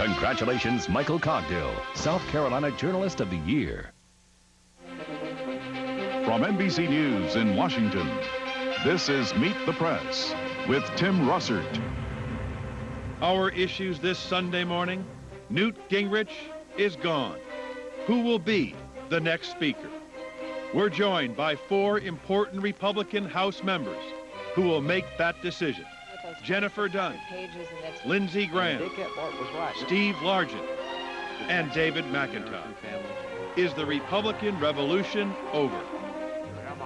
Congratulations, Michael Cogdill, South Carolina Journalist of the Year. From NBC News in Washington, this is Meet the Press with Tim Russert. Our issues this Sunday morning: Newt Gingrich is gone. Who will be the next speaker? We're joined by 4 important Republican House members who will make that decision. Jennifer Dunn, Lindsey Graham, Steve Largent, and David McIntosh. Is the Republican revolution over?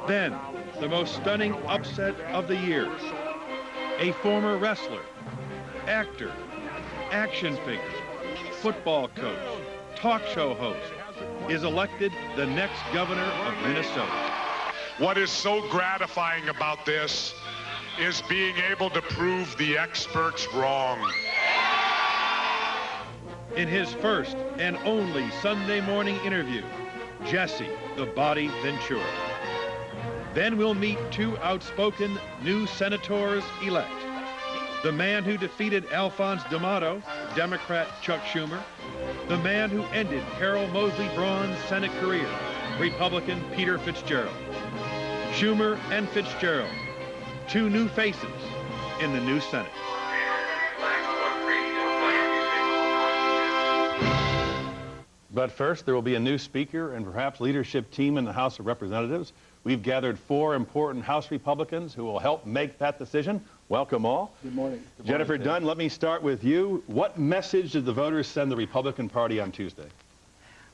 Then, the most stunning upset of the year. A former wrestler, actor, action figure, football coach, talk show host is elected the next governor of Minnesota. What is so gratifying about this is being able to prove the experts wrong. In his first and only Sunday morning interview, Jesse the Body Ventura. Then we'll meet 2 outspoken new senators-elect. The man who defeated Alphonse D'Amato, Democrat Chuck Schumer. The man who ended Carol Moseley Braun's Senate career, Republican Peter Fitzgerald. Schumer and Fitzgerald, 2 new faces in the new Senate. But first, there will be a new speaker and perhaps leadership team in the House of Representatives. We've gathered 4 important House Republicans who will help make that decision. Welcome all. Good morning. Jennifer Dunn, let me start with you. What message did the voters send the Republican Party on Tuesday?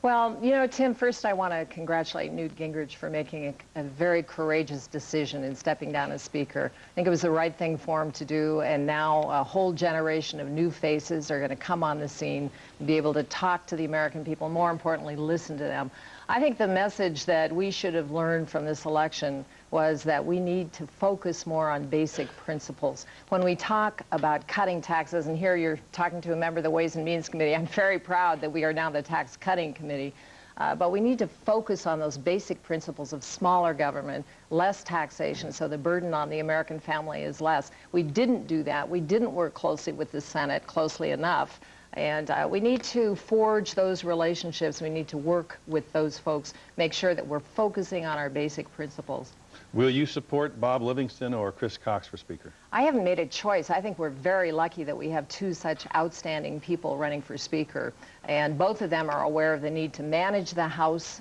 Well, you know, Tim, first I want to congratulate Newt Gingrich for making a very courageous decision in stepping down as Speaker. I think it was the right thing for him to do, and now a whole generation of new faces are going to come on the scene and be able to talk to the American people, more importantly, listen to them. I think the message that we should have learned from this election was that we need to focus more on basic principles. When we talk about cutting taxes, and here you're talking to a member of the Ways and Means Committee, I'm very proud that we are now the tax cutting committee, but we need to focus on those basic principles of smaller government, less taxation, so the burden on the American family is less. We didn't do that. We didn't work closely with the Senate, closely enough. And we need to forge those relationships. We need to work with those folks, make sure that we're focusing on our basic principles. Will you support Bob Livingston or Chris Cox for Speaker? I haven't made a choice. I think we're very lucky that we have 2 such outstanding people running for Speaker. And both of them are aware of the need to manage the House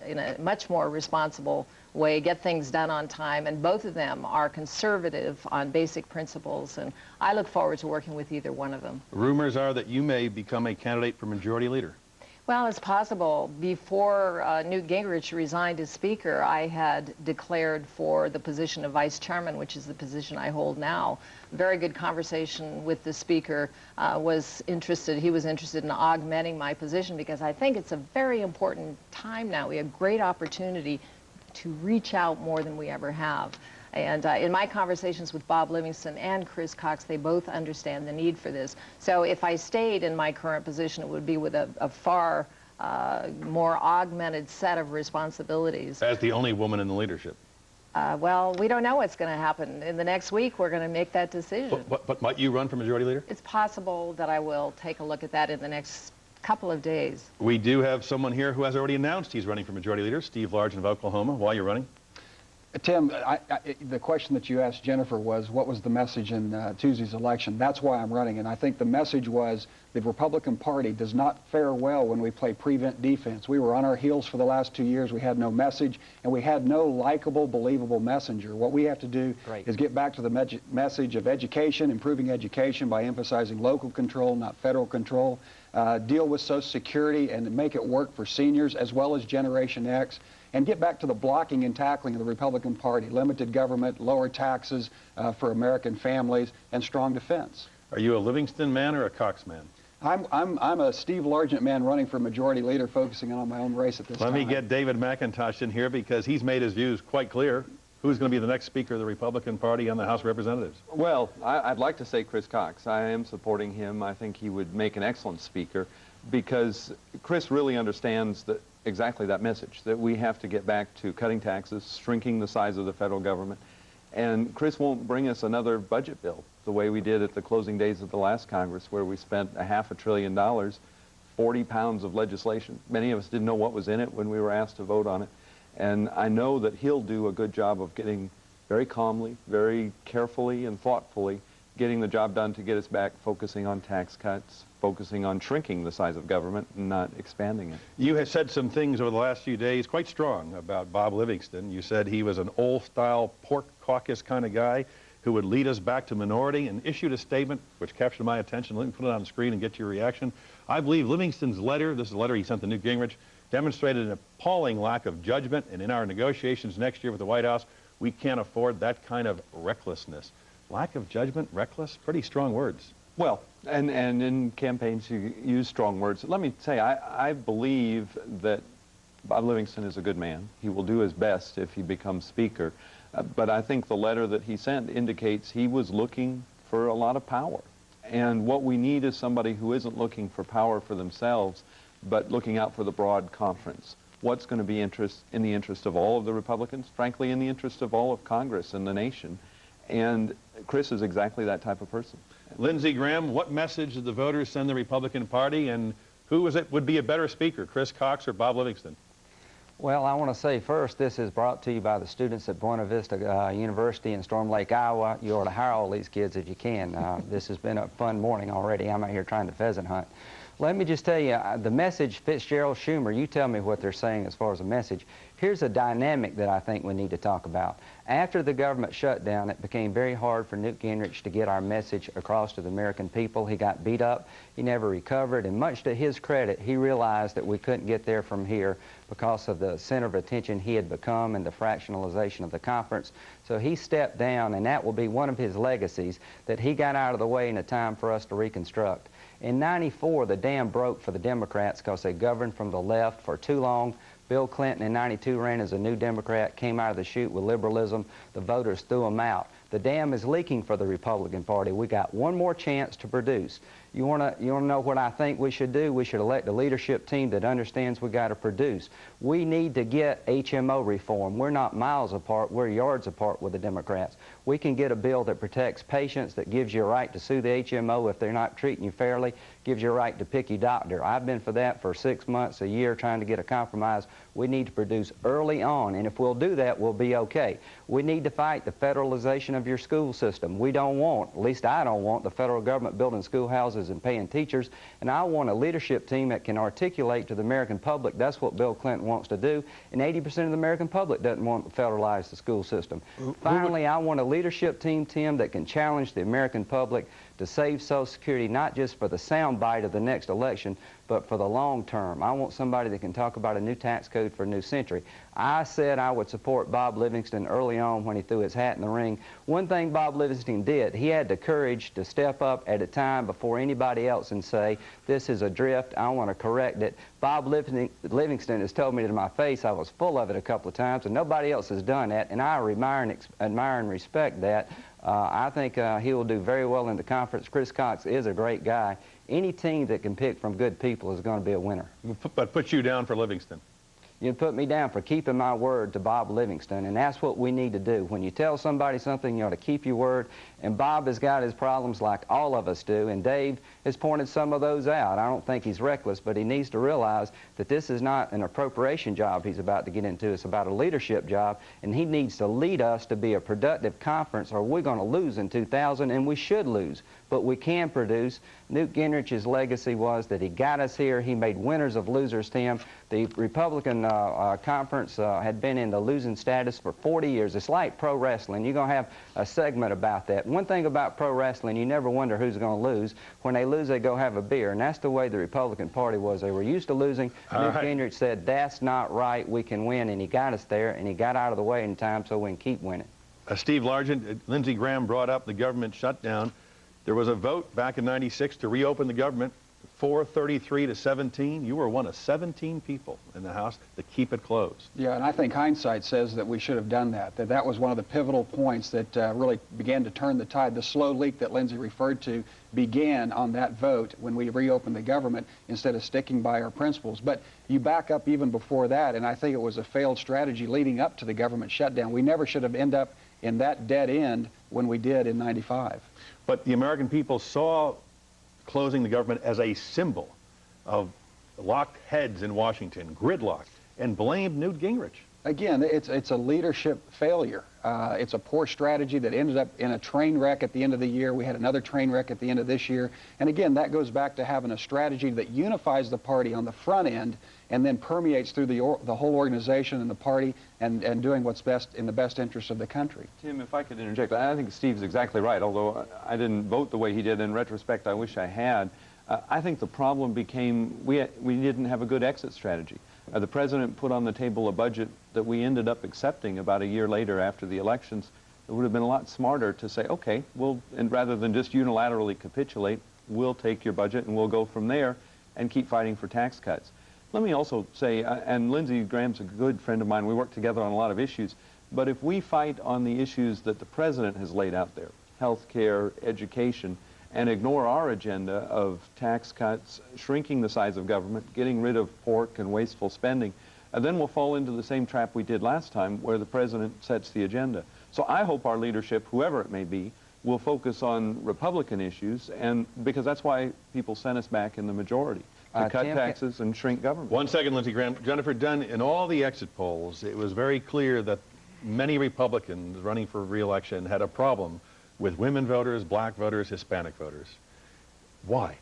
in a much more responsible way, get things done on time, and both of them are conservative on basic principles, and I look forward to working with either one of them. Rumors are that you may become a candidate for Majority Leader. Well, it's possible. Before Newt Gingrich resigned as Speaker, I had declared for the position of Vice Chairman, which is the position I hold now. Very good conversation with the Speaker. He was interested in augmenting my position because I think it's a very important time now. We have great opportunity to reach out more than we ever have. And in my conversations with Bob Livingston and Chris Cox, they both understand the need for this. So if I stayed in my current position, it would be with a far more augmented set of responsibilities. As the only woman in the leadership. Well, we don't know what's going to happen. In the next week, we're going to make that decision. But might you run for Majority Leader? It's possible that I will take a look at that in the next couple of days. We do have someone here who has already announced he's running for Majority Leader, Steve Largent of Oklahoma. Why are you running? Tim, the question that you asked Jennifer was, what was the message in Tuesday's election? That's why I'm running, and I think the message was the Republican Party does not fare well when we play prevent defense. We were on our heels for the last 2 years. We had no message, and we had no likable, believable messenger. What we have to do is get back to the message of education, improving education by emphasizing local control, not federal control, deal with Social Security and make it work for seniors as well as Generation X, and get back to the blocking and tackling of the Republican Party, limited government, lower taxes for American families, and strong defense. Are you a Livingston man or a Cox man? I'm a Steve Largent man running for Majority Leader, focusing on my own race at this time. Let me get David McIntosh in here because he's made his views quite clear. Who's going to be the next Speaker of the Republican Party and the House of Representatives? Well, I'd like to say Chris Cox. I am supporting him. I think he would make an excellent Speaker because Chris really understands exactly that message, that we have to get back to cutting taxes, shrinking the size of the federal government. And Chris won't bring us another budget bill the way we did at the closing days of the last Congress, where we spent $500 billion, 40 pounds of legislation. Many of us didn't know what was in it when we were asked to vote on it. And I know that he'll do a good job of getting very calmly, very carefully and thoughtfully getting the job done to get us back focusing on tax cuts, focusing on shrinking the size of government and not expanding it. You have said some things over the last few days quite strong about Bob Livingston. You said he was an old-style pork caucus kind of guy who would lead us back to minority, and issued a statement which captured my attention. Let me put it on the screen and get your reaction. I believe Livingston's letter, this is a letter he sent to Newt Gingrich, demonstrated an appalling lack of judgment, and in our negotiations next year with the White House, we can't afford that kind of recklessness. Lack of judgment, reckless, pretty strong words. Well, and in campaigns you use strong words. Let me say, I believe that Bob Livingston is a good man. He will do his best if he becomes Speaker. But I think the letter that he sent indicates he was looking for a lot of power. And what we need is somebody who isn't looking for power for themselves, but looking out for the broad conference. What's going to be in the interest of all of the Republicans, frankly, in the interest of all of Congress and the nation. And Chris is exactly that type of person. Lindsey Graham, what message did the voters send the Republican Party, and who would be a better speaker, Chris Cox or Bob Livingston? Well, I want to say first, this is brought to you by the students at Buena Vista University in Storm Lake, Iowa. You ought to hire all these kids if you can. This has been a fun morning already. I'm out here trying to pheasant hunt. Let me just tell you, the message, Fitzgerald, Schumer, you tell me what they're saying as far as a message. Here's a dynamic that I think we need to talk about. After the government shutdown, it became very hard for Newt Gingrich to get our message across to the American people. He got beat up. He never recovered. And much to his credit, he realized that we couldn't get there from here because of the center of attention he had become and the fractionalization of the conference. So he stepped down, and that will be one of his legacies, that he got out of the way in a time for us to reconstruct. In '94, the dam broke for the Democrats because they governed from the left for too long. Bill Clinton in '92 ran as a New Democrat, came out of the chute with liberalism. The voters threw him out. The dam is leaking for the Republican Party. We got one more chance to produce. You want to know what I think we should do? We should elect a leadership team that understands we got to produce. We need to get HMO reform. We're not miles apart. We're yards apart with the Democrats. We can get a bill that protects patients, that gives you a right to sue the HMO if they're not treating you fairly, gives you a right to pick your doctor. I've been for that for 6 months, a year, trying to get a compromise. We need to produce early on, and if we'll do that, we'll be okay. We need to fight the federalization of your school system. We don't want, at least I don't want, the federal government building schoolhouses and paying teachers, and I want a leadership team that can articulate to the American public that's what Bill Clinton wants to do, and 80% of the American public doesn't want to federalize the school system. Finally, I want a leadership team, Tim, that can challenge the American public to save Social Security, not just for the sound bite of the next election, but for the long term. I want somebody that can talk about a new tax code for a new century. I said I would support Bob Livingston early on when he threw his hat in the ring. One thing Bob Livingston did, he had the courage to step up at a time before anybody else and say, this is a drift, I want to correct it. Bob Livingston has told me to my face I was full of it a couple of times, and nobody else has done that, and I admire and respect that. I think he will do very well in the conference. Chris Cox is a great guy. Any team that can pick from good people is going to be a winner. But put you down for Livingston. You'd put me down for keeping my word to Bob Livingston, and that's what we need to do. When you tell somebody something, you ought to keep your word, and Bob has got his problems like all of us do, and Dave has pointed some of those out. I don't think he's reckless, but he needs to realize that this is not an appropriation job he's about to get into. It's about a leadership job, and he needs to lead us to be a productive conference, or we're going to lose in 2000, and we should lose. But we can produce. Newt Gingrich's legacy was that he got us here. He made winners of losers, Tim. The Republican conference had been in the losing status for 40 years. It's like pro wrestling. You're going to have a segment about that. One thing about pro wrestling, you never wonder who's going to lose. When they lose, they go have a beer, and that's the way the Republican Party was. They were used to losing. Newt Gingrich said, that's not right, we can win, and he got us there, and he got out of the way in time so we can keep winning. Steve Largent, Lindsey Graham brought up the government shutdown. There was a vote back in '96 to reopen the government, 433 to 17. You were one of 17 people in the House to keep it closed. Yeah, and I think hindsight says that we should have done that. That was one of the pivotal points that really began to turn the tide. The slow leak that Lindsey referred to began on that vote when we reopened the government instead of sticking by our principles. But you back up even before that, and I think it was a failed strategy leading up to the government shutdown. We never should have ended up in that dead end when we did in '95. But the American people saw closing the government as a symbol of locked heads in Washington, gridlock, and blamed Newt Gingrich. Again, it's a leadership failure. It's a poor strategy that ended up in a train wreck at the end of the year. We had another train wreck at the end of this year. And again, that goes back to having a strategy that unifies the party on the front end and then permeates through the whole organization and the party and doing what's best in the best interest of the country. Tim, if I could interject, I think Steve's exactly right, although I didn't vote the way he did. In retrospect, I wish I had. I think the problem became we didn't have a good exit strategy. The president put on the table a budget that we ended up accepting about a year later after the elections. It would have been a lot smarter to say, okay, and rather than just unilaterally capitulate, we'll take your budget and we'll go from there and keep fighting for tax cuts. Let me also say, and Lindsey Graham's a good friend of mine, we work together on a lot of issues, but if we fight on the issues that the president has laid out there, health care, education, and ignore our agenda of tax cuts, shrinking the size of government, getting rid of pork and wasteful spending, and then we'll fall into the same trap we did last time where the president sets the agenda. So I hope our leadership, whoever it may be, will focus on Republican issues, and because that's why people sent us back in the majority, to cut taxes and shrink government. 1 second, Lindsey Graham. Jennifer Dunn, in all the exit polls, it was very clear that many Republicans running for re-election had a problem with women voters, black voters, Hispanic voters. Why?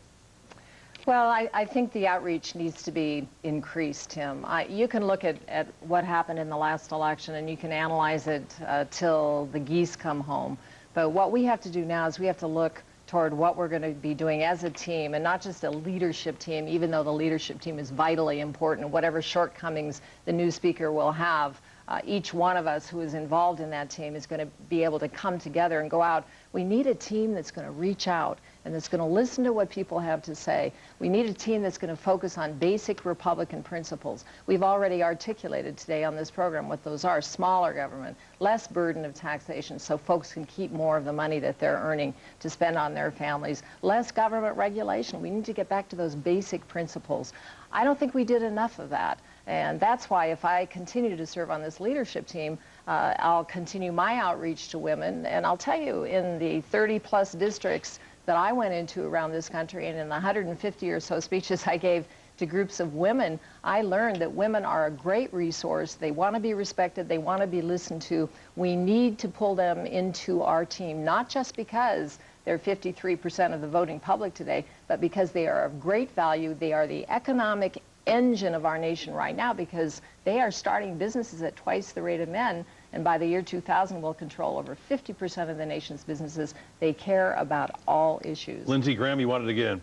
Well, I think the outreach needs to be increased, Tim. You can look at what happened in the last election and you can analyze it till the geese come home. But what we have to do now is we have to look toward what we're going to be doing as a team, and not just a leadership team, even though the leadership team is vitally important. Whatever shortcomings the new speaker will have, each one of us who is involved in that team is going to be able to come together and go out. We need a team that's going to reach out and that's going to listen to what people have to say. We need a team that's going to focus on basic Republican principles. We've already articulated today on this program what those are: smaller government, less burden of taxation so folks can keep more of the money that they're earning to spend on their families, less government regulation. We need to get back to those basic principles. I don't think we did enough of that. And that's why if I continue to serve on this leadership team, I'll continue my outreach to women. And I'll tell you, in the 30-plus districts that I went into around this country, and in the 150 or so speeches I gave to groups of women, I learned that women are a great resource. They want to be respected. They want to be listened to. We need to pull them into our team, not just because they're 53% of the voting public today, but because they are of great value. They are the economic engine of our nation right now because they are starting businesses at twice the rate of men, and by the year 2000 will control over 50% of the nation's businesses. They care about all issues. Lindsey Graham, you wanted to get in.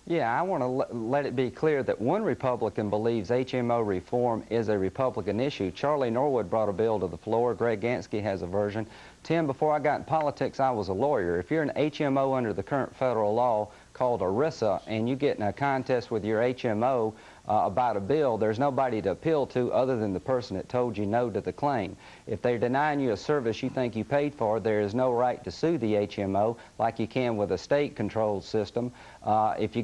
Yeah, I want to let it be clear that one Republican believes HMO reform is a Republican issue. Charlie Norwood brought a bill to the floor. Greg Gansky has a version. Tim, before I got in politics, I was a lawyer. If you're an HMO under the current federal law called ERISA and you get in a contest with your HMO about a bill, there's nobody to appeal to other than the person that told you no to the claim. If they're denying you a service you think you paid for, there is no right to sue the HMO like you can with a state-controlled system. If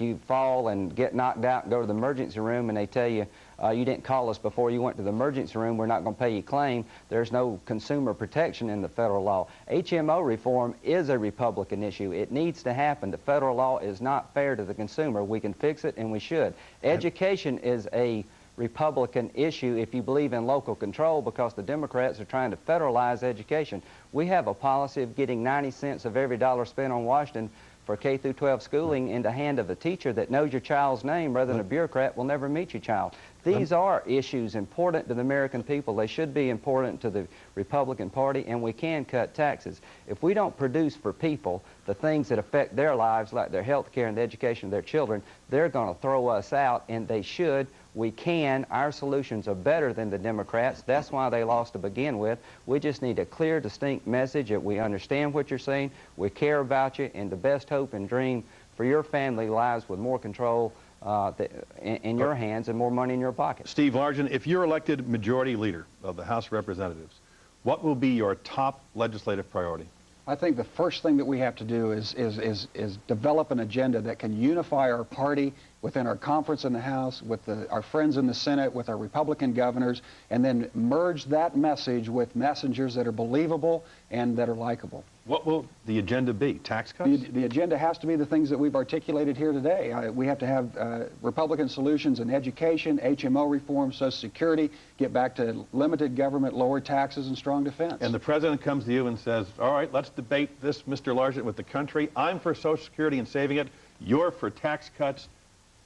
you fall and get knocked out and go to the emergency room and they tell you you didn't call us before you went to the emergency room, we're not going to pay your claim, there's no consumer protection in the federal law. HMO reform is a Republican issue. It needs to happen. The federal law is not fair to the consumer. We can fix it, and we should. Education is a Republican issue if you believe in local control, because the Democrats are trying to federalize education. We have a policy of getting 90 cents of every dollar spent on Washington for K through 12 schooling in the hand of a teacher that knows your child's name rather than a bureaucrat will never meet your child. These are issues important to the American people. They should be important to the Republican Party, and we can cut taxes. If we don't produce for people the things that affect their lives, like their health care and the education of their children, they're going to throw us out, and they should. We can. Our solutions are better than the Democrats. That's why they lost to begin with. We just need a clear, distinct message that we understand what you're saying, we care about you, and the best hope and dream for your family lies with more control in your hands and more money in your pocket. Steve Largent, if you're elected majority leader of the House of Representatives, what will be your top legislative priority? I think the first thing that we have to do is develop an agenda that can unify our party within our conference in the House, with our friends in the Senate, with our Republican governors, and then merge that message with messengers that are believable and that are likable. What will the agenda be? Tax cuts? The agenda has to be the things that we've articulated here today. We have to have Republican solutions in education, HMO reform, Social Security, get back to limited government, lower taxes, and strong defense. And the president comes to you and says, all right, let's debate this, Mr. Largent, with the country. I'm for Social Security and saving it. You're for tax cuts.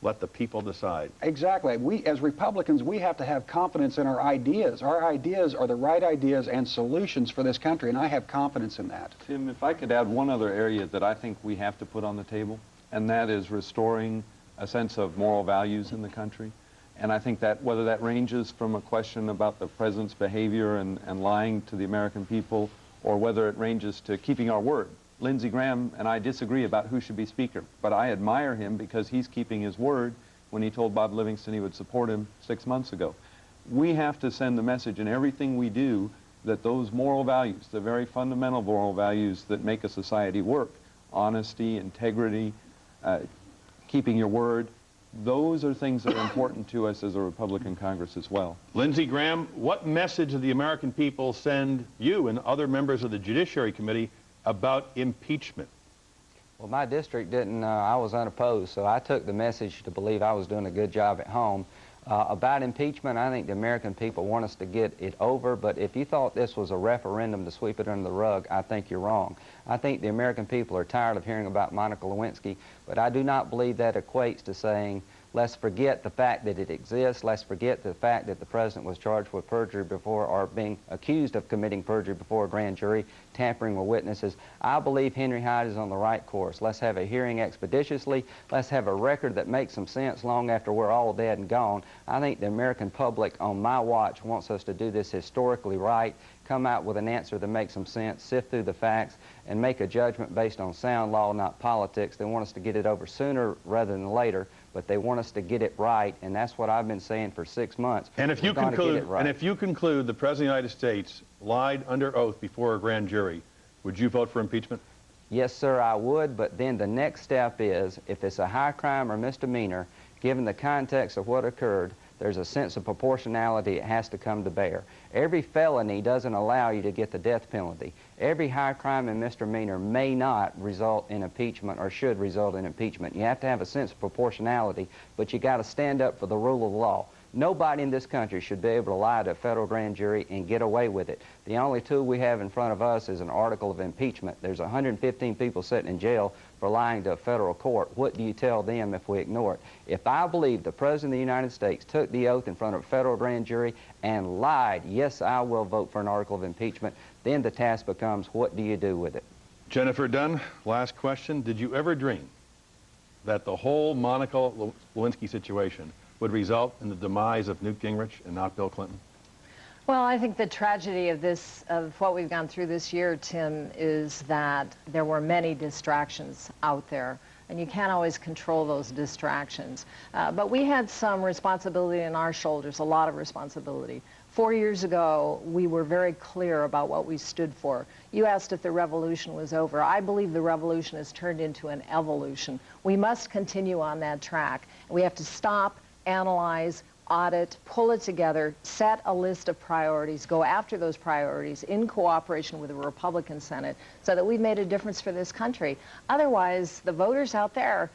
Let the people decide. Exactly. We, as Republicans, we have to have confidence in our ideas. Our ideas are the right ideas and solutions for this country, and I have confidence in that. Tim, if I could add one other area that I think we have to put on the table, and that is restoring a sense of moral values in the country. And I think that whether that ranges from a question about the president's behavior and lying to the American people, or whether it ranges to keeping our word. Lindsey Graham and I disagree about who should be Speaker, but I admire him because he's keeping his word when he told Bob Livingston he would support him 6 months ago. We have to send the message in everything we do that those moral values, the very fundamental moral values that make a society work, honesty, integrity, keeping your word, those are things that are important to us as a Republican Congress as well. Lindsey Graham, what message did the American people send you and other members of the Judiciary Committee about impeachment? Well, my district didn't, I was unopposed, so I took the message to believe I was doing a good job at home. About impeachment, I think the American people want us to get it over, but if you thought this was a referendum to sweep it under the rug, I think you're wrong. I think the American people are tired of hearing about Monica Lewinsky, but I do not believe that equates to saying, let's forget the fact that it exists, let's forget the fact that the president was charged with perjury before, or being accused of committing perjury before a grand jury, tampering with witnesses. I believe Henry Hyde is on the right course. Let's have a hearing expeditiously. Let's have a record that makes some sense long after we're all dead and gone. I think the American public on my watch wants us to do this historically right, come out with an answer that makes some sense, sift through the facts, and make a judgment based on sound law, not politics. They want us to get it over sooner rather than later, but they want us to get it right, and that's what I've been saying for 6 months. And if you conclude, the President of the United States lied under oath before a grand jury, would you vote for impeachment? Yes, sir, I would, but then the next step is, if it's a high crime or misdemeanor, given the context of what occurred, there's a sense of proportionality that has to come to bear. Every felony doesn't allow you to get the death penalty. Every high crime and misdemeanor may not result in impeachment or should result in impeachment. You have to have a sense of proportionality, but you got to stand up for the rule of law. Nobody in this country should be able to lie to a federal grand jury and get away with it. The only tool we have in front of us is an article of impeachment. There's 115 people sitting in jail for lying to a federal court. What do you tell them if we ignore it? If I believe the President of the United States took the oath in front of a federal grand jury and lied, yes, I will vote for an article of impeachment. Then the task becomes, what do you do with it? Jennifer Dunn, last question. Did you ever dream that the whole Monica Lewinsky situation would result in the demise of Newt Gingrich and not Bill Clinton? Well, I think the tragedy of this, of what we've gone through this year, Tim, is that there were many distractions out there, and you can't always control those distractions. But we had some responsibility on our shoulders, a lot of responsibility. 4 years ago, we were very clear about what we stood for. You asked if the revolution was over. I believe the revolution has turned into an evolution. We must continue on that track. We have to stop, analyze, audit, pull it together, set a list of priorities, go after those priorities in cooperation with the Republican Senate so that we've made a difference for this country. Otherwise, the voters out there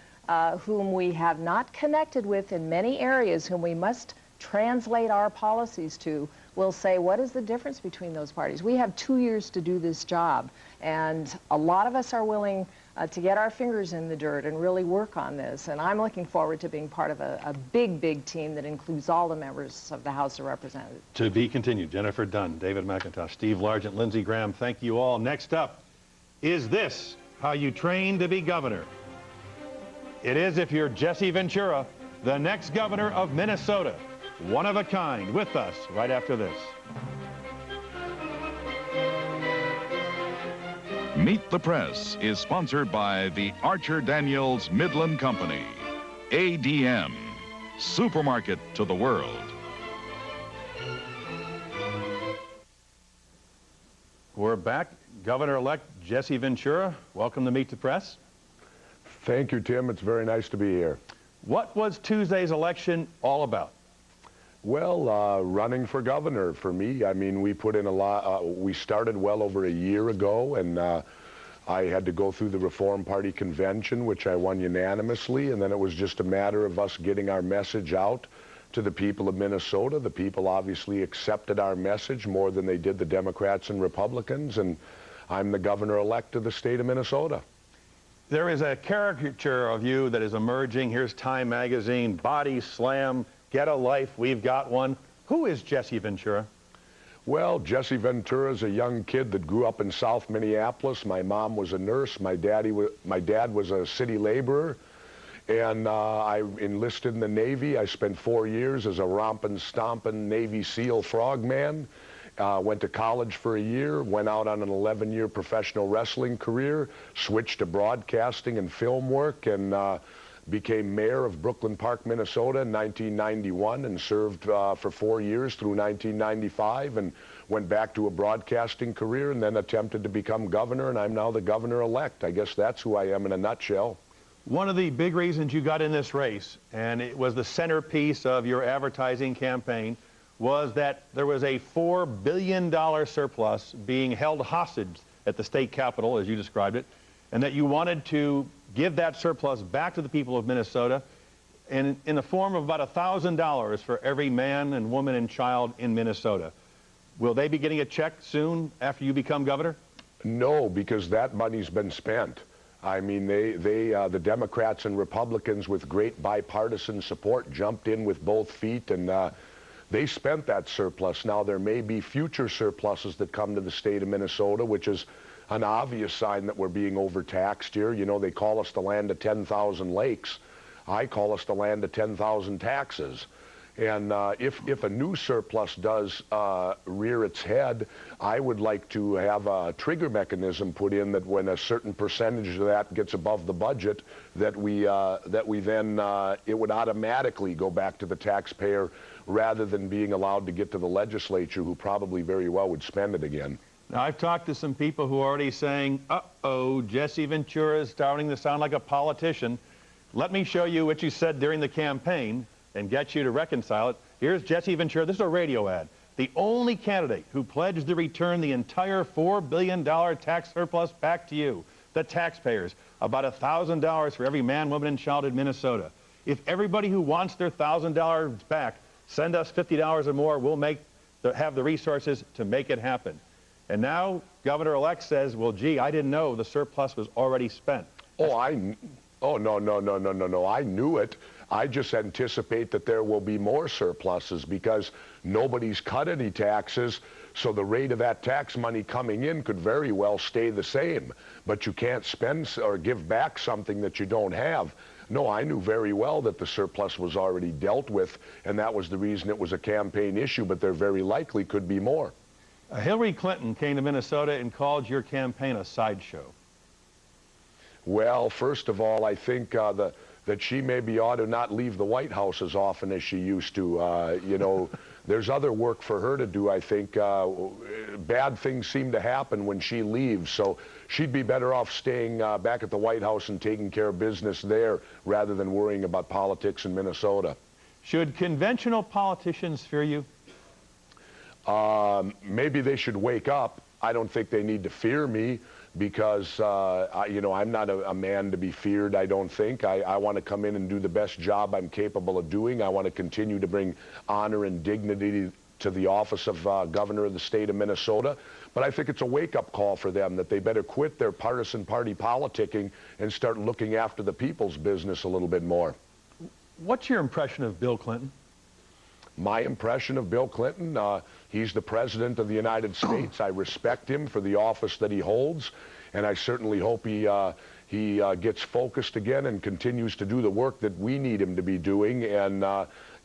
whom we have not connected with in many areas, whom we must translate our policies to, will say, what is the difference between those parties? We have 2 years to do this job, and a lot of us are willing to get our fingers in the dirt and really work on this. And I'm looking forward to being part of a big, big team that includes all the members of the House of Representatives. To be continued. Jennifer Dunn, David McIntosh, Steve Largent, Lindsey Graham, thank you all. Next up, is this how you train to be governor? It is if you're Jesse Ventura, the next governor of Minnesota. One of a kind, with us right after this. Meet the Press is sponsored by the Archer Daniels Midland Company. ADM, supermarket to the world. We're back. Governor-elect Jesse Ventura, welcome to Meet the Press. Thank you, Tim. It's very nice to be here. What was Tuesday's election all about? Well, running for governor for me. I mean, we put in a lot. We started well over a year ago, and I had to go through the Reform Party convention, which I won unanimously, and then it was just a matter of us getting our message out to the people of Minnesota. The people obviously accepted our message more than they did the Democrats and Republicans, and I'm the governor-elect of the state of Minnesota. There is a caricature of you that is emerging. Here's Time magazine, body slam, get a life, we've got one. Who is Jesse Ventura? Well, Jesse Ventura is a young kid that grew up in South Minneapolis. My mom was a nurse. My dad was a city laborer. And I enlisted in the Navy. I spent 4 years as a romping, stomping Navy SEAL frogman. Went to college for a year, went out on an 11-year professional wrestling career, switched to broadcasting and film work, and became mayor of Brooklyn Park, Minnesota in 1991, and served for 4 years through 1995, and went back to a broadcasting career, and then attempted to become governor, and I'm now the governor-elect. I guess that's who I am in a nutshell. One of the big reasons you got in this race, and it was the centerpiece of your advertising campaign, was that there was a $4 billion surplus being held hostage at the state capitol, as you described it, and that you wanted to give that surplus back to the people of Minnesota in the form of about $1,000 for every man and woman and child in Minnesota. Will they be getting a check soon after you become governor? No, because that money's been spent. I mean, the Democrats and Republicans with great bipartisan support jumped in with both feet, and they spent that surplus. Now, there may be future surpluses that come to the state of Minnesota, which is an obvious sign that we're being overtaxed here. You know, they call us the land of 10,000 lakes. I call us the land of 10,000 taxes. And if a new surplus does rear its head, I would like to have a trigger mechanism put in that when a certain percentage of that gets above the budget, that we then, it would automatically go back to the taxpayer rather than being allowed to get to the legislature, who probably very well would spend it again. Now, I've talked to some people who are already saying, uh-oh, Jesse Ventura is starting to sound like a politician. Let me show you what you said during the campaign and get you to reconcile it. Here's Jesse Ventura. This is a radio ad. The only candidate who pledged to return the entire $4 billion tax surplus back to you, the taxpayers, about $1,000 for every man, woman, and child in Minnesota. If everybody who wants their $1,000 back send us $50 or more, we'll have the resources to make it happen. And now Governor-elect says, well, gee, I didn't know the surplus was already spent. Oh, no. I knew it. I just anticipate that there will be more surpluses because nobody's cut any taxes, so the rate of that tax money coming in could very well stay the same. But you can't spend or give back something that you don't have. No, I knew very well that the surplus was already dealt with, and that was the reason it was a campaign issue, but there very likely could be more. Hillary Clinton came to Minnesota and called your campaign a sideshow. Well, first of all, I think that she maybe ought to not leave the White House as often as she used to. You know, there's other work for her to do, I think. Bad things seem to happen when she leaves, so she'd be better off staying back at the White House and taking care of business there rather than worrying about politics in Minnesota. Should conventional politicians fear you? Maybe they should wake up. I don't think they need to fear me because, you know, I'm not a man to be feared, I don't think. I want to come in and do the best job I'm capable of doing. I want to continue to bring honor and dignity to the office of governor of the state of Minnesota. But I think it's a wake-up call for them that they better quit their partisan party politicking and start looking after the people's business a little bit more. What's your impression of Bill Clinton? My impression of Bill Clinton, he's the president of the United States. I respect him for the office that he holds, and I certainly hope he gets focused again and continues to do the work that we need him to be doing, and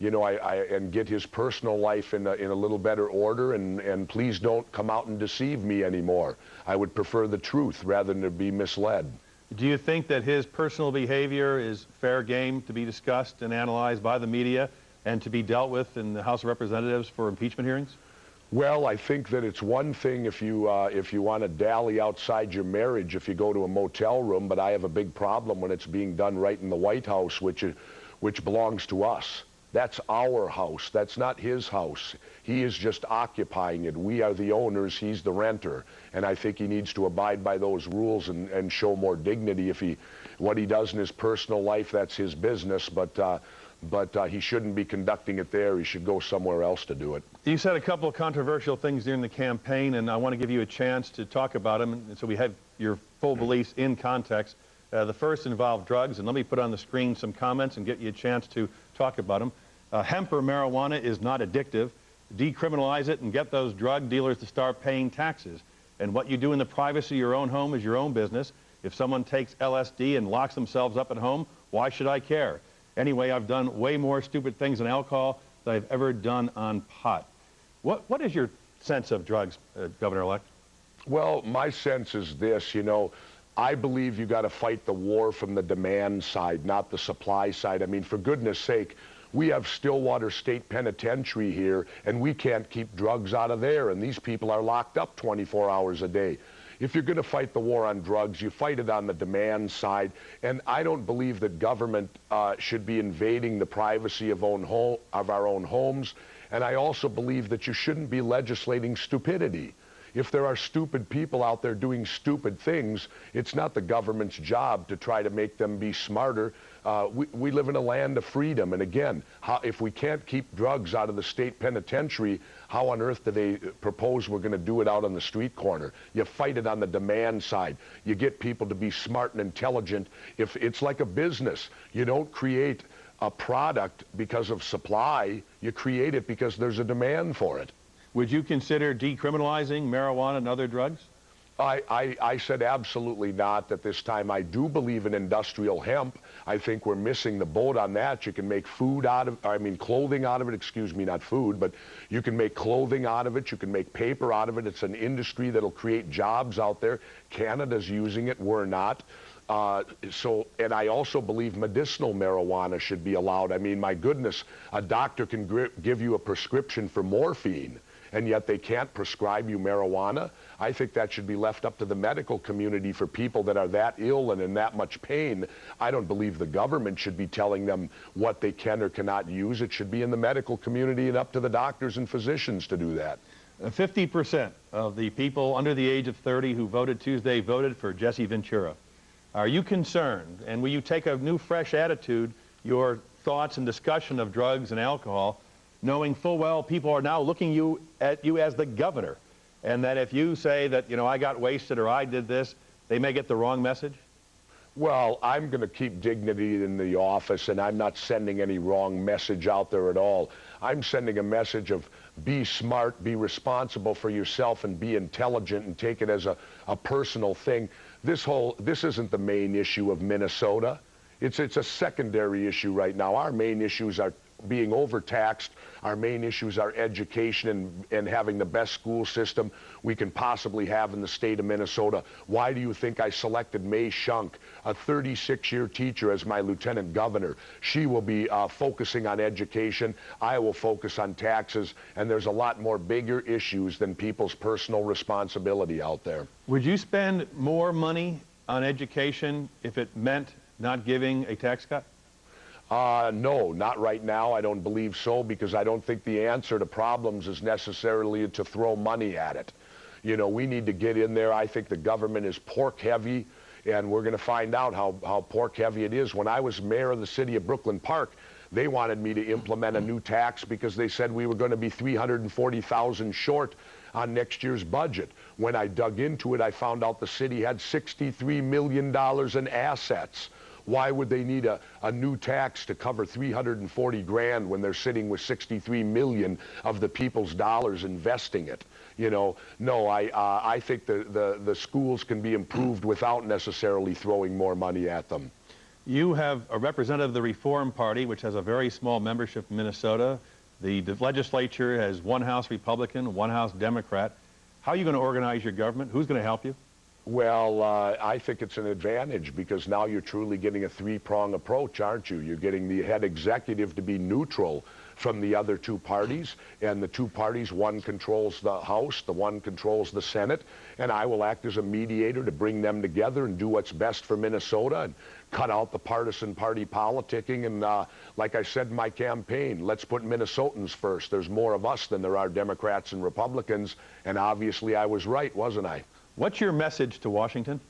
you know, and get his personal life in a little better order, and please don't come out and deceive me anymore. I would prefer the truth rather than to be misled. Do you think that his personal behavior is fair game to be discussed and analyzed by the media and to be dealt with in the House of Representatives for impeachment hearings? Well, I think that it's one thing if you want to dally outside your marriage, if you go to a motel room, but I have a big problem when it's being done right in the White House, which which belongs to us. That's our house. That's not his house. He is just occupying it. We are the owners. He's the renter. And I think he needs to abide by those rules and show more dignity. If what he does in his personal life, that's his business. But he shouldn't be conducting it there. He should go somewhere else to do it. You said a couple of controversial things during the campaign, and I want to give you a chance to talk about them, so we have your full beliefs in context. The first involved drugs, and let me put on the screen some comments and get you a chance to talk about them. Hemp or marijuana is not addictive. Decriminalize it and get those drug dealers to start paying taxes. And what you do in the privacy of your own home is your own business. If someone takes LSD and locks themselves up at home, why should I care? Anyway, I've done way more stupid things on alcohol than I've ever done on pot. What is your sense of drugs, Governor-elect? Well, my sense is this, you know, I believe you got to fight the war from the demand side, not the supply side. I mean, for goodness sake, we have Stillwater State Penitentiary here, and we can't keep drugs out of there, and these people are locked up 24 hours a day. If you're going to fight the war on drugs, you fight it on the demand side, and I don't believe that government should be invading the privacy of our own homes, and I also believe that you shouldn't be legislating stupidity. If there are stupid people out there doing stupid things, it's not the government's job to try to make them be smarter. We live in a land of freedom, and again, if we can't keep drugs out of the state penitentiary, how on earth do they propose we're going to do it out on the street corner? You fight it on the demand side. You get people to be smart and intelligent. If it's like a business, you don't create a product because of supply. You create it because there's a demand for it. Would you consider decriminalizing marijuana and other drugs? I said absolutely not at this time. I do believe in industrial hemp. I think we're missing the boat on that. You can make food out of, clothing out of it, excuse me, not food, but you can make clothing out of it. You can make paper out of it. It's an industry that'll create jobs out there. Canada's using it, we're not. And I also believe medicinal marijuana should be allowed. I mean, my goodness, a doctor can give you a prescription for morphine, and yet they can't prescribe you marijuana. I think that should be left up to the medical community for people that are that ill and in that much pain. I don't believe the government should be telling them what they can or cannot use. It should be in the medical community and up to the doctors and physicians to do that. 50% of the people under the age of 30 who voted Tuesday voted for Jesse Ventura. Are you concerned, and will you take a new, fresh attitude, your thoughts and discussion of drugs and alcohol, knowing full well people are now looking at you as the governor, and that if you say that, you know, I got wasted or I did this, they may get the wrong message? Well, I'm going to keep dignity in the office, and I'm not sending any wrong message out there at all. I'm sending a message of be smart, be responsible for yourself, and be intelligent, and take it as a personal thing. This isn't the main issue of Minnesota. It's a secondary issue right now. Our main issues are being overtaxed. Our main issues are education and having the best school system we can possibly have in the state of Minnesota. Why do you think I selected May Shunk, a 36-year teacher, as my lieutenant governor? She will be focusing on education. I will focus on taxes, and there's a lot more bigger issues than people's personal responsibility out there. Would you spend more money on education if it meant not giving a tax cut? No, not right now. I don't believe so, because I don't think the answer to problems is necessarily to throw money at it. You know, we need to get in there. I think the government is pork heavy, and we're going to find out how pork heavy it is. When I was mayor of the city of Brooklyn Park, they wanted me to implement a new tax because they said we were going to be $340,000 short on next year's budget. When I dug into it, I found out the city had $63 million in assets. Why would they need a new tax to cover $340 grand when they're sitting with $63 million of the people's dollars investing it? You know, no, I think the schools can be improved without necessarily throwing more money at them. You have a representative of the Reform Party, which has a very small membership in Minnesota. The legislature has one House Republican, one House Democrat. How are you going to organize your government? Who's going to help you? Well, I think it's an advantage because now you're truly getting a three-prong approach, aren't you? You're getting the head executive to be neutral from the other two parties, and the two parties, one controls the House, the one controls the Senate, and I will act as a mediator to bring them together and do what's best for Minnesota and cut out the partisan party politicking. And like I said in my campaign, let's put Minnesotans first. There's more of us than there are Democrats and Republicans, and obviously I was right, wasn't I? What's your message to Washington?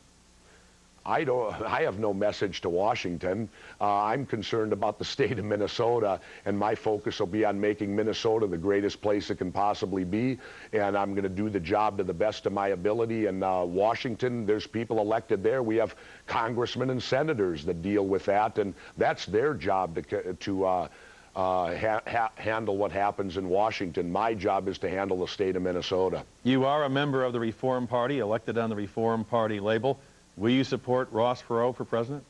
I have no message to Washington. I'm concerned about the state of Minnesota, and my focus will be on making Minnesota the greatest place it can possibly be, and I'm going to do the job to the best of my ability. And Washington, there's people elected there. We have congressmen and senators that deal with that, and that's their job to handle what happens in Washington. My job is to handle the state of Minnesota. You are a member of the Reform Party, elected on the Reform Party label. Will you support Ross Perot for president?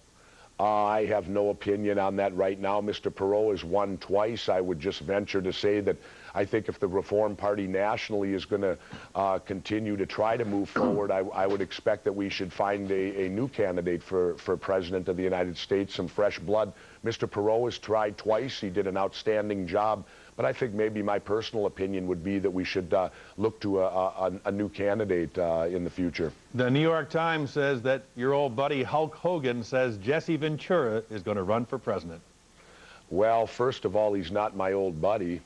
I have no opinion on that right now. Mr. Perot has won twice. I would just venture to say that I think if the Reform Party nationally is going to continue to try to move forward, I would expect that we should find a new candidate for president of the United States, some fresh blood. Mr. Perot has tried twice. He did an outstanding job. But I think maybe my personal opinion would be that we should look to a new candidate in the future. The New York Times says that your old buddy Hulk Hogan says Jesse Ventura is going to run for president. Well, first of all, he's not my old buddy.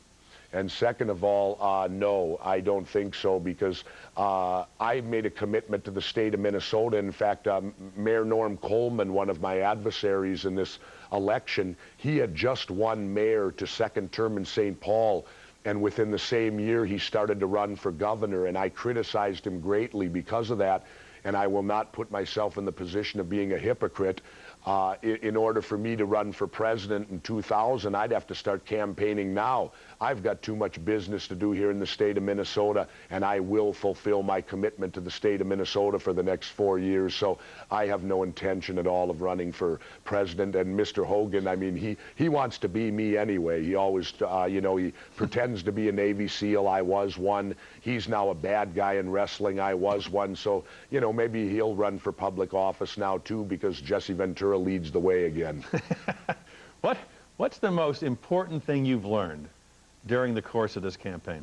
And second of all, no, I don't think so, because I made a commitment to the state of Minnesota. In fact, Mayor Norm Coleman, one of my adversaries in this election, he had just won mayor to second term in St. Paul. And within the same year, he started to run for governor. And I criticized him greatly because of that. And I will not put myself in the position of being a hypocrite. In order for me to run for president in 2000, I'd have to start campaigning now. I've got too much business to do here in the state of Minnesota, and I will fulfill my commitment to the state of Minnesota for the next 4 years. So I have no intention at all of running for president. And Mr. Hogan, I mean, he wants to be me anyway. He always, you know, he pretends to be a Navy SEAL. I was one. He's now a bad guy in wrestling. I was one. So, you know, maybe he'll run for public office now, too, because Jesse Ventura leads the way again. What's the most important thing you've learned during the course of this campaign?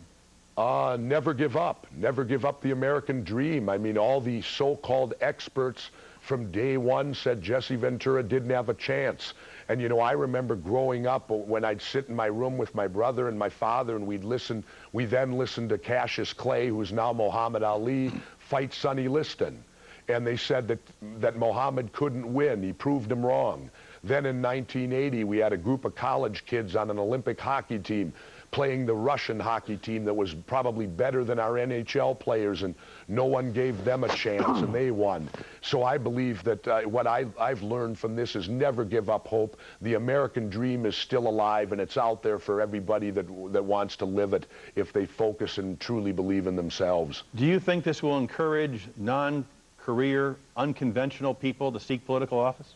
Never give up. Never give up the American dream. I mean, all the so-called experts from day one said Jesse Ventura didn't have a chance. And, you know, I remember growing up when I'd sit in my room with my brother and my father, and we then listened to Cassius Clay, who's now Muhammad Ali, fight Sonny Liston. And they said that Muhammad couldn't win. He proved him wrong. Then in 1980, we had a group of college kids on an Olympic hockey team playing the Russian hockey team that was probably better than our NHL players, and no one gave them a chance, and they won. So I believe that what I've learned from this is never give up hope. The American dream is still alive, and it's out there for everybody that wants to live it if they focus and truly believe in themselves. Do you think this will encourage non-career, unconventional people to seek political office?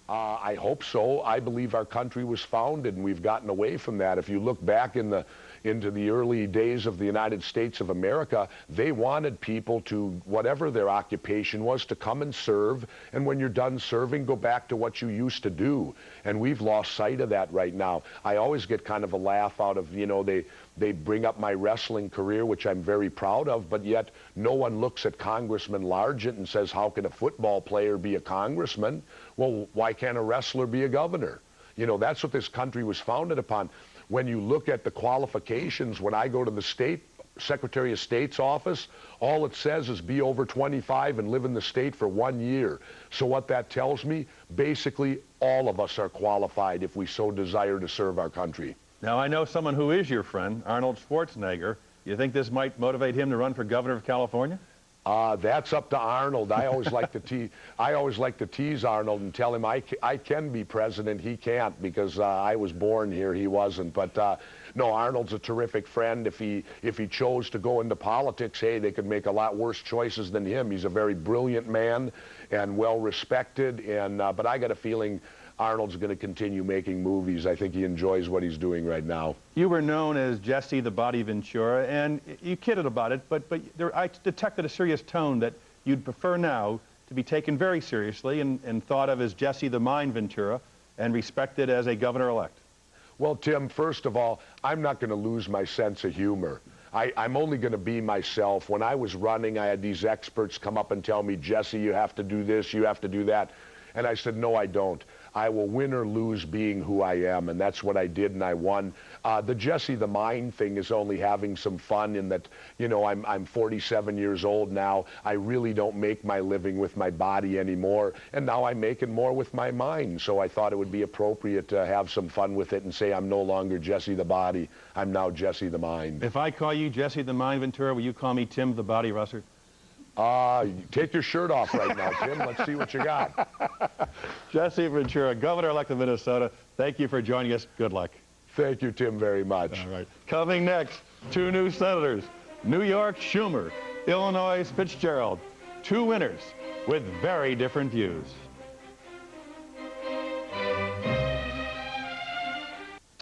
I hope so. I believe our country was founded, and we've gotten away from that. If you look back into the early days of the United States of America, they wanted people to, whatever their occupation was, to come and serve, and when you're done serving, go back to what you used to do. And we've lost sight of that right now. I always get kind of a laugh out of, you know, they bring up my wrestling career, which I'm very proud of, but yet no one looks at Congressman Largent and says, how can a football player be a congressman? Well, why can't a wrestler be a governor? You know, that's what this country was founded upon. When you look at the qualifications, when I go to the Secretary of State's office, all it says is be over 25 and live in the state for 1 year. So what that tells me, basically all of us are qualified if we so desire to serve our country. Now, I know someone who is your friend, Arnold Schwarzenegger. You think this might motivate him to run for governor of California? That's up to Arnold. I always like to tease Arnold and tell him I can be president. He can't, because I was born here. He wasn't. But no, Arnold's a terrific friend. If he chose to go into politics, hey, they could make a lot worse choices than him. He's a very brilliant man and well respected. And but I got a feeling Arnold's going to continue making movies. I think he enjoys what he's doing right now. You were known as Jesse the Body Ventura, and you kidded about it, but I detected a serious tone that you'd prefer now to be taken very seriously and thought of as Jesse the Mind Ventura and respected as a governor-elect? Well, Tim, first of all, I'm not going to lose my sense of humor. I'm only going to be myself. When I was running, I had these experts come up and tell me, Jesse, you have to do this, you have to do that. And I said, no, I don't. I will win or lose being who I am, and that's what I did, and I won. The Jesse the Mind thing is only having some fun in that, you know, I'm 47 years old now. I really don't make my living with my body anymore, and now I'm making more with my mind. So I thought it would be appropriate to have some fun with it and say I'm no longer Jesse the Body. I'm now Jesse the Mind. If I call you Jesse the Mind Ventura, will you call me Tim the Body Russer? Take your shirt off right now, Tim. Let's see what you got. Jesse Ventura, Governor-elect of Minnesota, thank you for joining us. Good luck. Thank you, Tim, very much. All right. Coming next, two new senators, New York Schumer, Illinois Fitzgerald, two winners with very different views.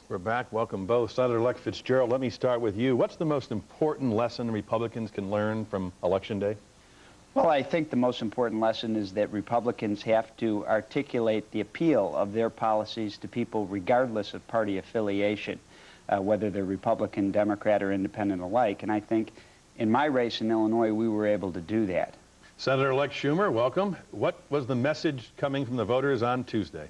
We're back. Welcome both. Senator-elect Fitzgerald, let me start with you. What's the most important lesson Republicans can learn from Election Day? Well, I think the most important lesson is that Republicans have to articulate the appeal of their policies to people regardless of party affiliation, whether they're Republican, Democrat, or Independent alike. And I think in my race in Illinois, we were able to do that. Senator-elect Schumer, welcome. What was the message coming from the voters on Tuesday?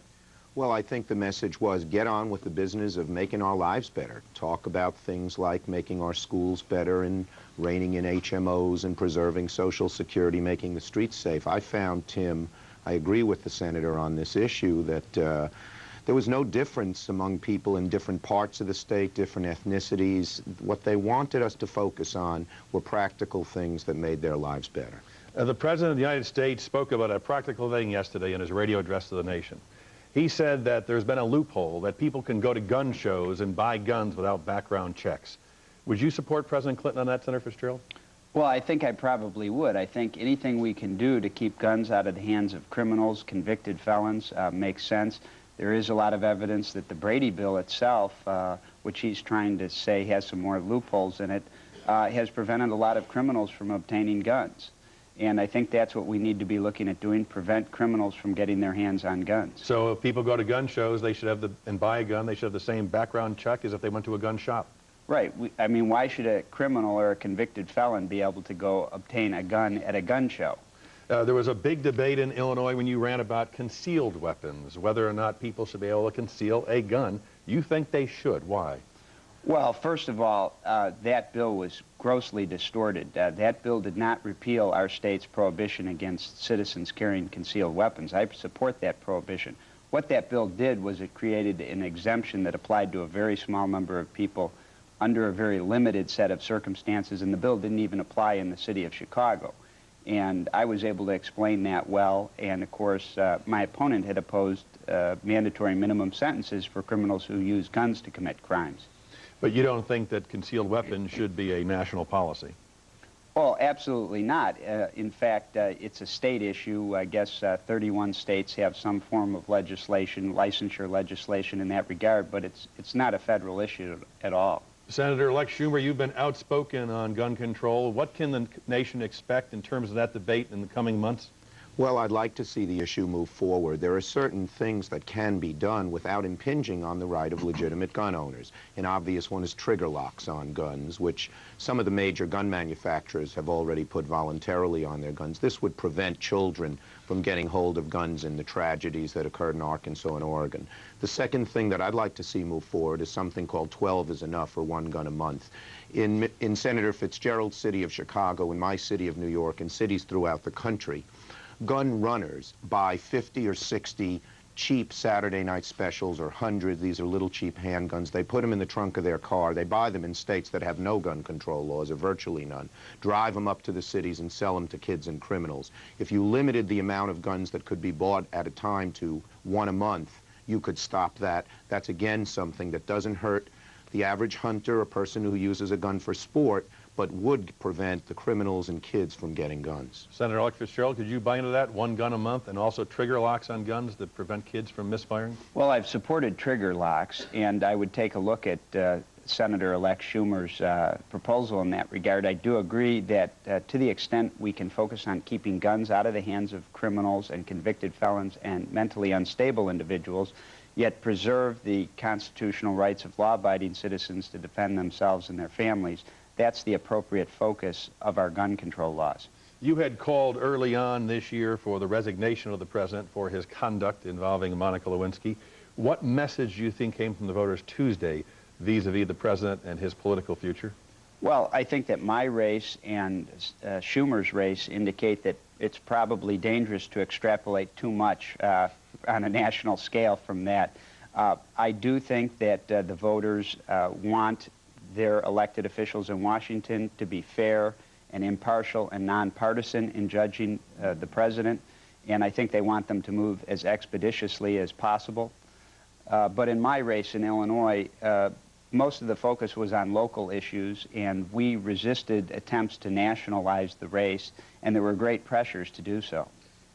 Well, I think the message was get on with the business of making our lives better. Talk about things like making our schools better and reining in HMOs and preserving Social Security, making the streets safe. I found, Tim, I agree with the senator on this issue, that there was no difference among people in different parts of the state, different ethnicities. What they wanted us to focus on were practical things that made their lives better. The President of the United States spoke about a practical thing yesterday in his radio address to the nation. He said that there's been a loophole, that people can go to gun shows and buy guns without background checks. Would you support President Clinton on that, Senator Fitzgerald? Well, I think I probably would. I think anything we can do to keep guns out of the hands of criminals, convicted felons, makes sense. There is a lot of evidence that the Brady bill itself, which he's trying to say has some more loopholes in it, has prevented a lot of criminals from obtaining guns. And I think that's what we need to be looking at doing, prevent criminals from getting their hands on guns. So if people go to gun shows, they should have and buy a gun, they should have the same background check as if they went to a gun shop. Right. I mean, why should a criminal or a convicted felon be able to go obtain a gun at a gun show? There was a big debate in Illinois when you ran about concealed weapons, whether or not people should be able to conceal a gun. You think they should. Why? Well, first of all, that bill was grossly distorted. That bill did not repeal our state's prohibition against citizens carrying concealed weapons. I support that prohibition. What that bill did was it created an exemption that applied to a very small number of people under a very limited set of circumstances, and the bill didn't even apply in the city of Chicago. And I was able to explain that well, and of course, my opponent had opposed mandatory minimum sentences for criminals who use guns to commit crimes. But you don't think that concealed weapons should be a national policy? Well, absolutely not. In fact, it's a state issue. I guess 31 states have some form of legislation, licensure legislation in that regard, but it's not a federal issue at all. Senator-elect Schumer, you've been outspoken on gun control. What can the nation expect in terms of that debate in the coming months? Well, I'd like to see the issue move forward. There are certain things that can be done without impinging on the right of legitimate gun owners. An obvious one is trigger locks on guns, which some of the major gun manufacturers have already put voluntarily on their guns. This would prevent children from getting hold of guns in the tragedies that occurred in Arkansas and Oregon. The second thing that I'd like to see move forward is something called 12 is enough, or one gun a month. In Senator Fitzgerald's city of Chicago, in my city of New York, and cities throughout the country, gun runners buy 50 or 60 cheap Saturday night specials, or 100. These are little cheap handguns. They put them in the trunk of their car. They buy them in states that have no gun control laws, or virtually none, drive them up to the cities and sell them to kids and criminals. If you limited the amount of guns that could be bought at a time to one a month, you could stop that. That's, again, something that doesn't hurt the average hunter or person who uses a gun for sport, but would prevent the criminals and kids from getting guns. Senator-elect Fitzgerald, could you buy into that, one gun a month, and also trigger locks on guns that prevent kids from misfiring? Well, I've supported trigger locks, and I would take a look at Senator-elect Schumer's proposal in that regard. I do agree that to the extent we can focus on keeping guns out of the hands of criminals and convicted felons and mentally unstable individuals, yet preserve the constitutional rights of law-abiding citizens to defend themselves and their families, that's the appropriate focus of our gun control laws. You had called early on this year for the resignation of the president for his conduct involving Monica Lewinsky. What message do you think came from the voters Tuesday vis-a-vis the president and his political future? Well, I think that my race and Schumer's race indicate that it's probably dangerous to extrapolate too much on a national scale from that. I do think that the voters want their elected officials in Washington to be fair and impartial and nonpartisan in judging the president, and I think they want them to move as expeditiously as possible. But in my race in Illinois, most of the focus was on local issues, and we resisted attempts to nationalize the race, and there were great pressures to do so.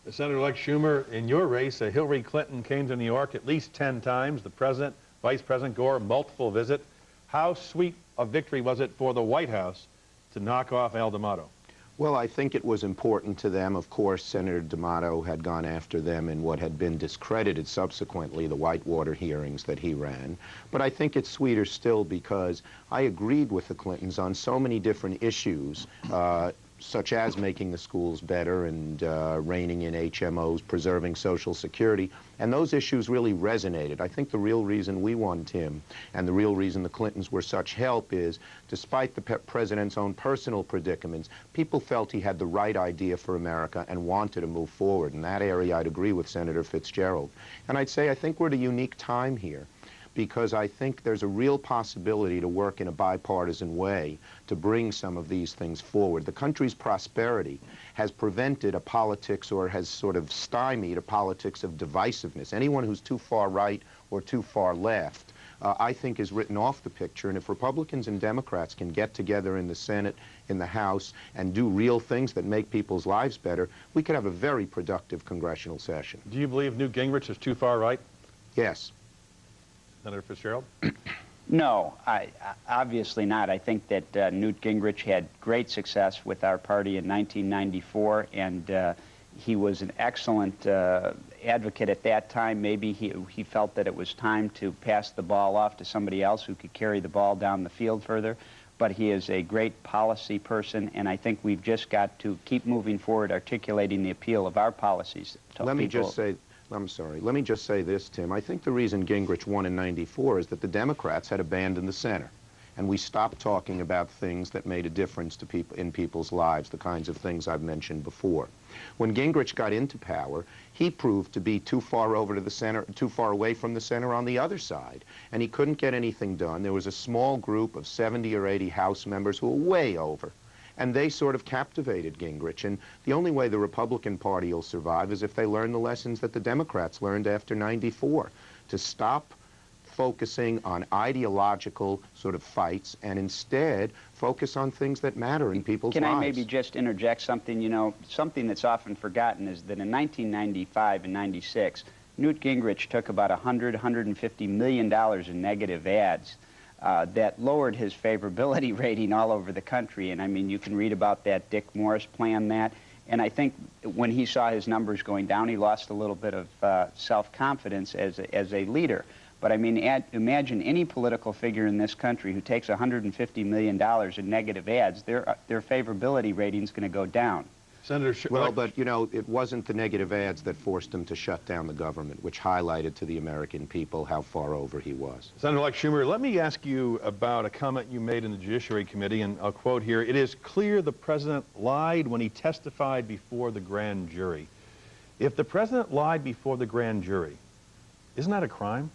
Senator-elect Schumer, in your race, Hillary Clinton came to New York at least 10 times. The president, Vice President Gore, multiple visits. How sweet a victory was it for the White House to knock off Al D'Amato? Well, I think it was important to them. Of course, Senator D'Amato had gone after them in what had been discredited subsequently, the Whitewater hearings that he ran. But I think it's sweeter still because I agreed with the Clintons on so many different issues, such as making the schools better and reining in HMOs, preserving Social Security, and those issues really resonated. I think the real reason we won, Tim, and the real reason the Clintons were such help is, despite the president's own personal predicaments, people felt he had the right idea for America and wanted to move forward. In that area, I'd agree with Senator Fitzgerald. And I'd say I think we're at a unique time here, because I think there's a real possibility to work in a bipartisan way to bring some of these things forward. The country's prosperity has prevented a politics, or has sort of stymied a politics of divisiveness. Anyone who's too far right or too far left, I think, is written off the picture. And if Republicans and Democrats can get together in the Senate, in the House, and do real things that make people's lives better, we could have a very productive congressional session. Do you believe Newt Gingrich is too far right? Yes. Senator Fitzgerald? No, obviously not. I think that Newt Gingrich had great success with our party in 1994, and he was an excellent advocate at that time. Maybe he felt that it was time to pass the ball off to somebody else who could carry the ball down the field further. But he is a great policy person, and I think we've just got to keep moving forward, articulating the appeal of our policies to people. Let me just say this, Tim. I think the reason Gingrich won in '94 is that the Democrats had abandoned the center, and we stopped talking about things that made a difference to people in people's lives, the kinds of things I've mentioned before. When Gingrich got into power, he proved to be too far over to the center, too far away from the center on the other side, and he couldn't get anything done. There was a small group of 70 or 80 House members who were way over, and they sort of captivated Gingrich. And the only way the Republican Party will survive is if they learn the lessons that the Democrats learned after '94, to stop focusing on ideological sort of fights and instead focus on things that matter in people's lives. Can I maybe just interject something? You know, something that's often forgotten is that in 1995 and 96, Newt Gingrich took about $150 million in negative ads that lowered his favorability rating all over the country. And I mean, you can read about that. Dick Morris planned that. And I think when he saw his numbers going down, he lost a little bit of self-confidence as a leader. But I mean, imagine any political figure in this country who takes $150 million in negative ads, their favorability rating is going to go down. Senator, well, but you know, it wasn't the negative ads that forced him to shut down the government, which highlighted to the American people how far over he was. Senator-elect Schumer, let me ask you about a comment you made in the Judiciary Committee, and I'll quote here: "It is clear the president lied when he testified before the grand jury." If the president lied before the grand jury, isn't that a crime?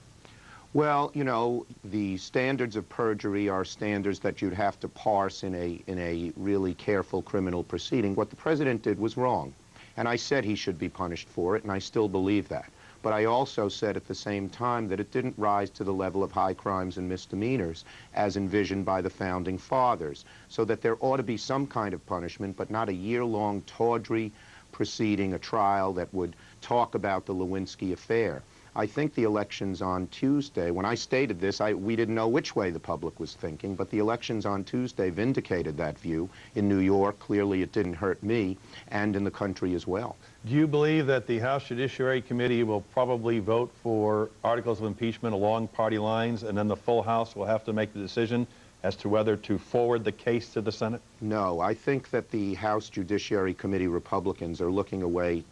Well, you know, the standards of perjury are standards that you'd have to parse in a really careful criminal proceeding. What the president did was wrong, and I said he should be punished for it, and I still believe that. But I also said at the same time that it didn't rise to the level of high crimes and misdemeanors as envisioned by the Founding Fathers, so that there ought to be some kind of punishment, but not a year-long tawdry proceeding, a trial that would talk about the Lewinsky affair. I think the elections on Tuesday, when I stated this, we didn't know which way the public was thinking, but the elections on Tuesday vindicated that view. In New York, clearly it didn't hurt me, and in the country as well. Do you believe that the House Judiciary Committee will probably vote for articles of impeachment along party lines, and then the full House will have to make the decision as to whether to forward the case to the Senate? No, I think that the House Judiciary Committee Republicans are looking a way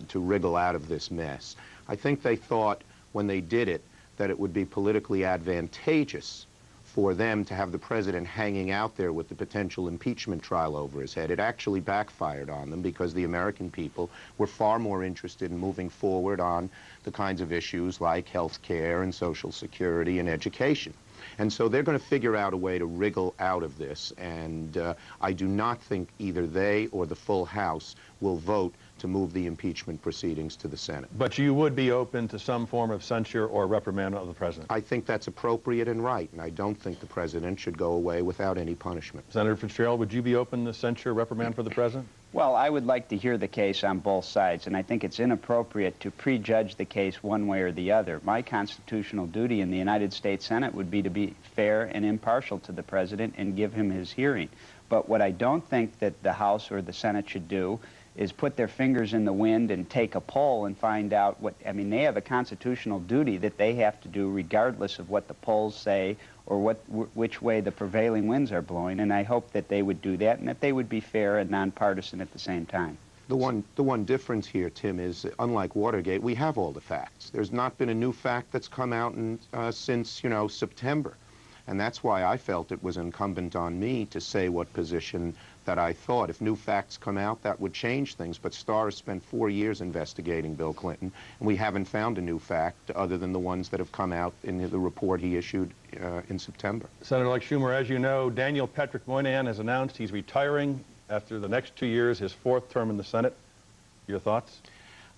to wriggle out of this mess. I think they thought when they did it that it would be politically advantageous for them to have the president hanging out there with the potential impeachment trial over his head. It actually backfired on them because the American people were far more interested in moving forward on the kinds of issues like health care and Social Security and education. And so they're going to figure out a way to wriggle out of this, and I do not think either they or the full House will vote to move the impeachment proceedings to the Senate. But you would be open to some form of censure or reprimand of the president? I think that's appropriate and right, and I don't think the president should go away without any punishment. Senator Fitzgerald, would you be open to censure or reprimand for the president? Well, I would like to hear the case on both sides, and I think it's inappropriate to prejudge the case one way or the other. My constitutional duty in the United States Senate would be to be fair and impartial to the president and give him his hearing. But what I don't think that the House or the Senate should do is put their fingers in the wind and take a poll and find out what, I mean, they have a constitutional duty that they have to do regardless of what the polls say or which way the prevailing winds are blowing, and I hope that they would do that and that they would be fair and nonpartisan at the same time. The one difference here, Tim, is unlike Watergate, we have all the facts. There's not been a new fact that's come out since, you know, September. And that's why I felt it was incumbent on me to say what position that I thought. If new facts come out, that would change things. But Starr has spent 4 years investigating Bill Clinton, and we haven't found a new fact other than the ones that have come out in the report he issued in September. Senator-elect Schumer, as you know, Daniel Patrick Moynihan has announced he's retiring after the next 2 years, his 4th term in the Senate. Your thoughts?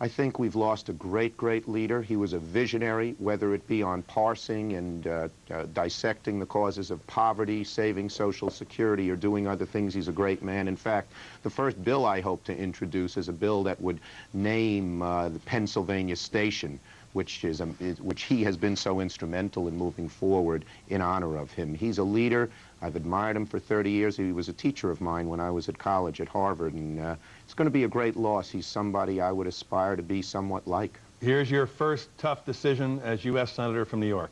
I think we've lost a great, great leader. He was a visionary, whether it be on parsing and dissecting the causes of poverty, saving Social Security, or doing other things. He's a great man. In fact, the first bill I hope to introduce is a bill that would name the Pennsylvania Station, which he has been so instrumental in moving forward in honor of him. He's a leader. I've admired him for 30 years. He was a teacher of mine when I was at college at Harvard, and it's going to be a great loss. He's somebody I would aspire to be somewhat like. Here's your first tough decision as U.S. Senator from New York.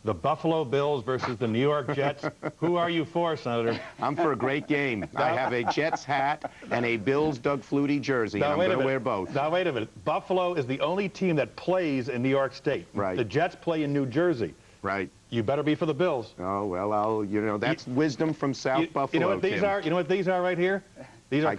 The Buffalo Bills versus the New York Jets. Who are you for, Senator? I'm for a great game. I have a Jets hat and a Bills Doug Flutie jersey, and I'm going to wear both. Now, wait a minute. Buffalo is the only team that plays in New York State. Right. The Jets play in New Jersey. Right. You better be for the Bills. Oh, well, you know, that's wisdom from South Buffalo, You know what these Tim. are? You know what these are right here? These are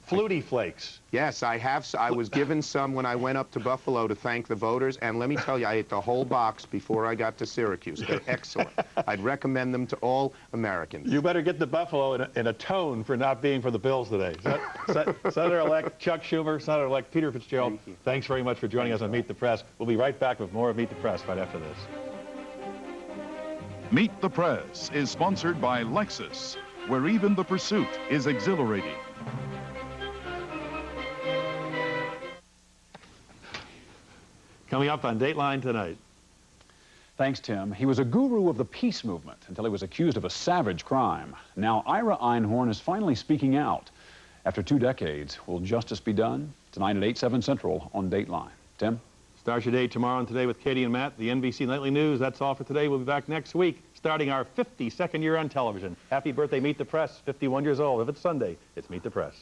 Flutie Flakes. Yes, I have. I was given some when I went up to Buffalo to thank the voters, and let me tell you, I ate the whole box before I got to Syracuse. They're excellent. I'd recommend them to all Americans. You better get the Buffalo in a tone for not being for the Bills today. Senator-elect Chuck Schumer, Senator-elect Peter Fitzgerald, thanks very much for joining us on Meet the Press. We'll be right back with more of Meet the Press right after this. Meet the Press is sponsored by Lexus, where even the pursuit is exhilarating. Coming up on Dateline tonight. Thanks, Tim. He was a guru of the peace movement until he was accused of a savage crime. Now, Ira Einhorn is finally speaking out. After 2 decades, will justice be done? Tonight at 8/7 Central on Dateline. Tim? Start your day tomorrow and today with Katie and Matt, the NBC Nightly News. That's all for today. We'll be back next week, starting our 52nd year on television. Happy birthday, Meet the Press. 51 years old. If it's Sunday, it's Meet the Press.